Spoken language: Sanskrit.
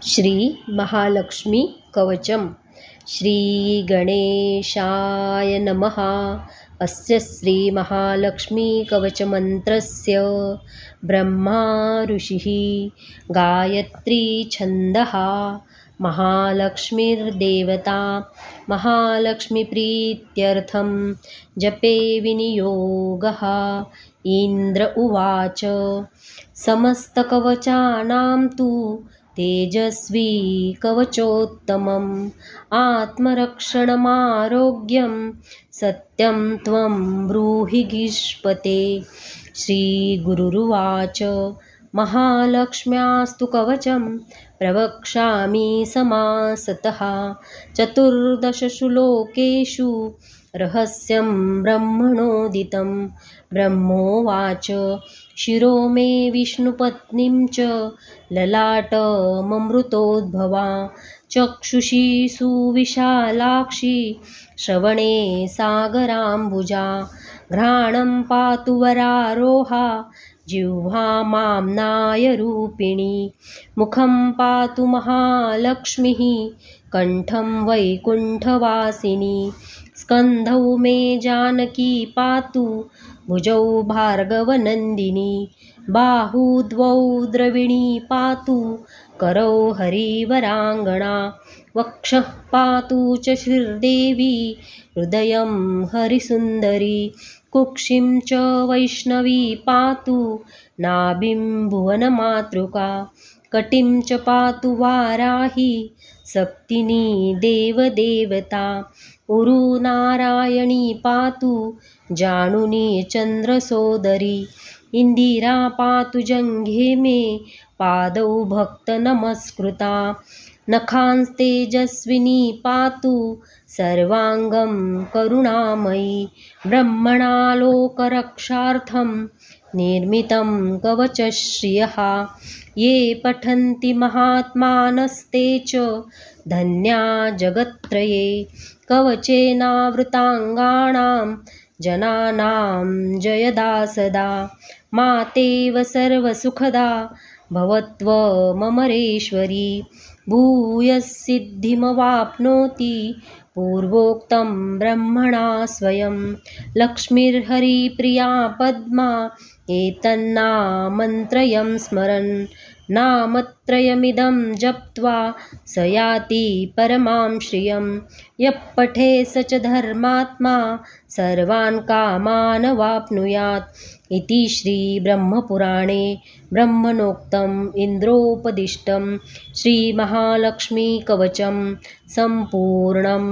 श्री महालक्ष्मी कवचम। श्री गणेशाय नमः। अस्य श्री महालक्ष्मी कवच मंत्रस्य ब्रह्मा ऋषिः गायत्री छन्दः महालक्ष्मीर्देवता महालक्ष्मीप्रीत्यर्थं जपे विनियोगः। इंद्र उवाच समस्तकवचानां तु तेजस्वी कवचोत्तमम् आत्मरक्षणमारोग्यं सत्यं त्वं ब्रूहि गीष्पते। श्रीगुरुरुवाच महालक्ष्म्यास्तु कवचं प्रवक्ष्यामि समासतः 14 लोकेषु रहस्यं ब्रह्मणोदितं। ब्रह्मोवाच शिरो मे विष्णुपत्नीं च ललाटममृतोद्भवा चक्षुषी सुविशालाक्षी श्रवणे सागराम्बुजा घ्राणं पातु वरारोहा जिह्वा माम्नायरूपिणी मुखं पातु महालक्ष्मीः कण्ठं वैकुण्ठवासिनी स्कन्धौ मे जानकी पातु भुजौ भार्गवनन्दिनी बाहू द्वौ द्रविणी पातु करौ हरिवराङ्गना वक्षः पातु च श्रीर्देवी हृदयं हरिसुन्दरी कुक्षिं च वैष्णवी पातु नाभिं भुवनमातृका कटिं च पातु वाराही सप्तिनी देवदेवता उरु नारायणी पातु जानुनी चन्द्रसोदरी इंदिरा पातु जङ्घे मे पादौ भक्तनमस्कृता नखांस्तेजस्विनी पातु सर्वाङ्गं करुणामयी ब्रह्मणालोकरक्षार्थं निर्मितं कवचश्रियः ये पठन्ति महात्मानस्ते च धन्या जगत्त्रये कवचेनावृताङ्गानां जनानां जयदा सदा मातेव सर्वसुखदा भवत्वमरेश्वरी भूयसिद्धिमवाप्नोति पूर्वोक्तं ब्रह्मणा स्वयं लक्ष्मीर्हरिप्रिया पद्मा एतन्नामन्त्रयं स्मरन् नामत्रयमिदं जप्त्वा स याति परमां श्रियं यः पठे स च धर्मात्मा सर्वान् कामान् वाप्नुयात् इति श्रीब्रह्मपुराणे ब्रह्मणोक्तम् इन्द्रोपदिष्टं श्रीमहालक्ष्मीकवचं सम्पूर्णम्।